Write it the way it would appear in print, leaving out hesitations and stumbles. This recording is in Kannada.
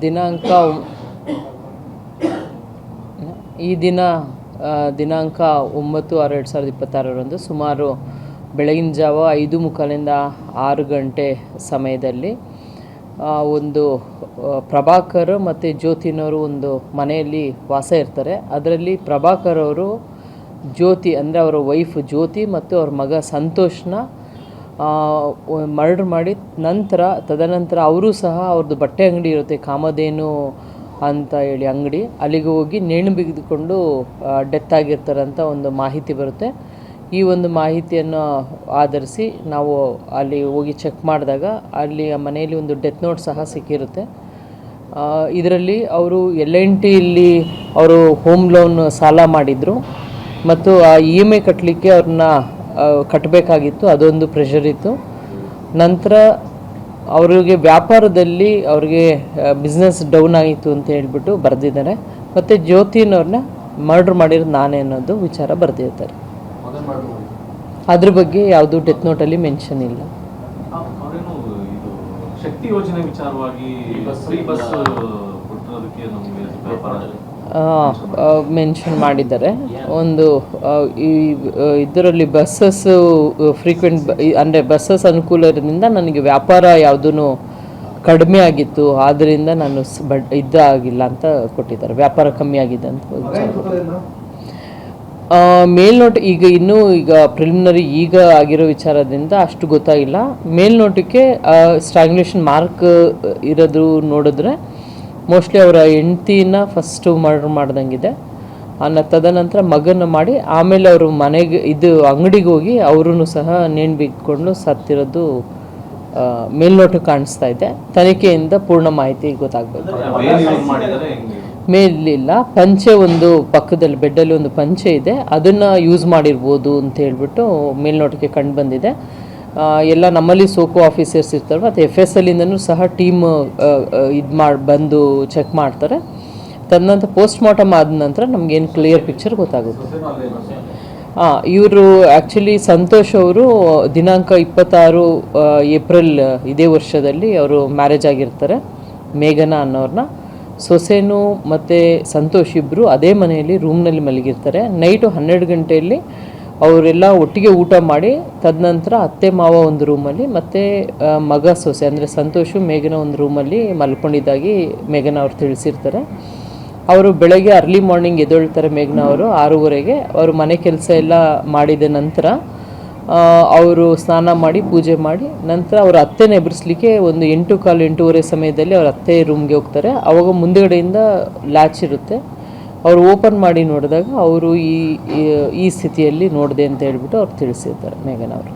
ದಿನಾಂಕ ದಿನಾಂಕ 9/6/2026 ಸುಮಾರು ಬೆಳಗಿನ ಜಾವ 5:45 6 ಗಂಟೆ ಸಮಯದಲ್ಲಿ ಒಂದು ಪ್ರಭಾಕರ್ ಮತ್ತು ಜ್ಯೋತಿನವರು ಒಂದು ಮನೆಯಲ್ಲಿ ವಾಸ ಇರ್ತಾರೆ. ಅದರಲ್ಲಿ ಪ್ರಭಾಕರ್ ಅವರು ಜ್ಯೋತಿ ಅಂದರೆ ಅವರ ವೈಫ್ ಜ್ಯೋತಿ ಮತ್ತು ಅವ್ರ ಮಗ ಸಂತೋಷ್ನ ಮರ್ಡರ್ ಮಾಡಿ ತದನಂತರ ಅವರು ಸಹ ಅವ್ರದ್ದು ಬಟ್ಟೆ ಅಂಗಡಿ ಇರುತ್ತೆ, ಕಾಮಧೇನು ಅಂತ ಹೇಳಿ ಅಂಗಡಿ, ಅಲ್ಲಿಗೆ ಹೋಗಿ ನೇಣು ಬಿಗಿದುಕೊಂಡು ಡೆತ್ ಆಗಿರ್ತಾರಂತ ಒಂದು ಮಾಹಿತಿ ಬರುತ್ತೆ. ಈ ಒಂದು ಮಾಹಿತಿಯನ್ನು ಆಧರಿಸಿ ನಾವು ಅಲ್ಲಿ ಹೋಗಿ ಚೆಕ್ ಮಾಡಿದಾಗ ಅಲ್ಲಿ ಆ ಮನೆಯಲ್ಲಿ ಒಂದು ಡೆತ್ ನೋಟ್ ಸಹ ಸಿಕ್ಕಿರುತ್ತೆ. ಇದರಲ್ಲಿ ಅವರು LNTಯಲ್ಲಿ ಅವರು ಹೋಮ್ ಲೋನ್ ಸಾಲ ಮಾಡಿದರು ಮತ್ತು ಆ EMI ಕಟ್ಟಲಿಕ್ಕೆ ಅವ್ರನ್ನ ಕಟ್ಟಬೇಕಾಗಿತ್ತು, ಅದೊಂದು ಪ್ರೆಷರ್ ಇತ್ತು. ನಂತರ ಅವರಿಗೆ ವ್ಯಾಪಾರದಲ್ಲಿ ಅವ್ರಿಗೆ ಬಿಸ್ನೆಸ್ ಡೌನ್ ಆಯಿತು ಅಂತ ಹೇಳ್ಬಿಟ್ಟು ಬರೆದಿದ್ದಾರೆ. ಮತ್ತು ಜ್ಯೋತಿನವ್ರನ್ನ ಮರ್ಡ್ರ್ ಮಾಡಿರೋದು ನಾನೇ ಅನ್ನೋದು ವಿಚಾರ ಬರೆದಿರ್ತಾರೆ. ಅದ್ರ ಬಗ್ಗೆ ಯಾವುದು ಡೆತ್ ನೋಟಲ್ಲಿ ಮೆನ್ಷನ್ ಇಲ್ಲ. ಶಕ್ತಿ ಯೋಜನೆ ವಿಚಾರವಾಗಿ ಮೆನ್ಷನ್ ಮಾಡಿದ್ದಾರೆ. ಒಂದು ಇದರಲ್ಲಿ ಬಸ್ಸಸ್ ಫ್ರೀಕ್ವೆಂಟ್ ಅಂದರೆ ಬಸ್ಸಸ್ ಅನುಕೂಲ ಇರೋದ್ರಿಂದ ನನಗೆ ವ್ಯಾಪಾರ ಯಾವುದೂ ಕಡಿಮೆ ಆಗಿತ್ತು, ಆದ್ದರಿಂದ ನಾನು ಇದಾಗಿಲ್ಲ ಅಂತ ಕೊಟ್ಟಿದ್ದಾರೆ, ವ್ಯಾಪಾರ ಕಮ್ಮಿ ಆಗಿದೆ ಅಂತ. ಮೇಲ್ನೋಟ ಈಗ ಪ್ರಿಲಿಮಿನರಿ ಈಗ ಆಗಿರೋ ವಿಚಾರದಿಂದ ಅಷ್ಟು ಗೊತ್ತಾಗಿಲ್ಲ. ಮೇಲ್ನೋಟಕ್ಕೆ ಸ್ಟ್ರಾಂಗ್ಯುಲೇಷನ್ ಮಾರ್ಕ್ ಇರೋದು ನೋಡಿದ್ರೆ ಮೋಸ್ಟ್ಲಿ ಅವರ ಹೆಂಡ್ತಿನ ಫಸ್ಟು ಮರ್ಡರ್ ಮಾಡ್ದಂಗಿದೆ. ತದನಂತರ ಮಗನ ಮಾಡಿ ಆಮೇಲೆ ಅವರು ಮನೆಗೆ ಅಂಗಡಿಗೆ ಹೋಗಿ ಅವರೂ ಸಹ ನೇಣು ಬಿಗಿಕೊಂಡು ಸತ್ತಿರೋದು ಮೇಲ್ನೋಟಕ್ಕೆ ಕಾಣಿಸ್ತಾ ಇದೆ. ತನಿಖೆಯಿಂದ ಪೂರ್ಣ ಮಾಹಿತಿ ಗೊತ್ತಾಗಬೇಕು. ಮೇಲಿಲ್ಲ, ಪಂಚೆ ಒಂದು ಪಕ್ಕದಲ್ಲಿ ಬೆಡ್ಡಲ್ಲಿ ಒಂದು ಪಂಚೆ ಇದೆ, ಅದನ್ನು ಯೂಸ್ ಮಾಡಿರ್ಬೋದು ಅಂತ ಹೇಳ್ಬಿಟ್ಟು ಮೇಲ್ನೋಟಕ್ಕೆ ಕಂಡು ಬಂದಿದೆ. ಎಲ್ಲ ನಮ್ಮಲ್ಲಿ ಸೋಕೋ ಆಫೀಸರ್ಸ್ ಇರ್ತಾರೆ ಮತ್ತು FSLಯಿಂದನೂ ಸಹ ಟೀಮ್ ಬಂದು ಚೆಕ್ ಮಾಡ್ತಾರೆ. ತದನಂತರ ಪೋಸ್ಟ್ ಮಾರ್ಟಮ್ ಆದ ನಂತರ ನಮಗೇನು ಕ್ಲಿಯರ್ ಪಿಕ್ಚರ್ ಗೊತ್ತಾಗುತ್ತೆ. ಇವರು ಆ್ಯಕ್ಚುಲಿ ಸಂತೋಷ್ ಅವರು ದಿನಾಂಕ 26 ಏಪ್ರಿಲ್ ಇದೇ ವರ್ಷದಲ್ಲಿ ಅವರು ಮ್ಯಾರೇಜ್ ಆಗಿರ್ತಾರೆ ಮೇಘನಾ ಅನ್ನೋರನ್ನ. ಸೊಸೆನೂ ಮತ್ತು ಸಂತೋಷ್ ಇಬ್ಬರು ಅದೇ ಮನೆಯಲ್ಲಿ ರೂಮ್ನಲ್ಲಿ ಮಲಗಿರ್ತಾರೆ. ನೈಟು 12 ಗಂಟೆಯಲ್ಲಿ ಅವರೆಲ್ಲ ಒಟ್ಟಿಗೆ ಊಟ ಮಾಡಿ ತದನಂತರ ಅತ್ತೆ ಮಾವ ಒಂದು ರೂಮಲ್ಲಿ ಮತ್ತು ಮಗ ಸೊಸೆ ಅಂದರೆ ಸಂತೋಷು ಮೇಘನಾ ಒಂದು ರೂಮಲ್ಲಿ ಮಲ್ಕೊಂಡಿದ್ದಾಗಿ ಮೇಘನಾ ಅವ್ರು ತಿಳಿಸಿರ್ತಾರೆ. ಅವರು ಬೆಳಗ್ಗೆ ಅರ್ಲಿ ಮಾರ್ನಿಂಗ್ ಎದ್ದೇಳ್ತಾರೆ ಮೇಘನಾ ಅವರು 6:30ಗೆ. ಅವರು ಮನೆ ಕೆಲಸ ಎಲ್ಲ ಮಾಡಿದ ನಂತರ ಅವರು ಸ್ನಾನ ಮಾಡಿ ಪೂಜೆ ಮಾಡಿ ನಂತರ ಅವ್ರ ಅತ್ತೆನ ಎಬ್ಬಿಸ್ಲಿಕ್ಕೆ ಒಂದು 8:15 8:30 ಸಮಯದಲ್ಲಿ ಅವ್ರ ಅತ್ತೆ ರೂಮ್ಗೆ ಹೋಗ್ತಾರೆ. ಆವಾಗ ಮುಂದುಗಡೆಯಿಂದ ಲ್ಯಾಚ್ ಇರುತ್ತೆ. ಅವರು ಓಪನ್ ಮಾಡಿ ನೋಡಿದಾಗ ಅವರು ಈ ಸ್ಥಿತಿಯಲ್ಲಿ ನೋಡಿದೆ ಅಂತ ಹೇಳ್ಬಿಟ್ಟು ಅವ್ರು ತಿಳಿಸಿರ್ತಾರೆ ಮೇಘನಾ ಅವರು.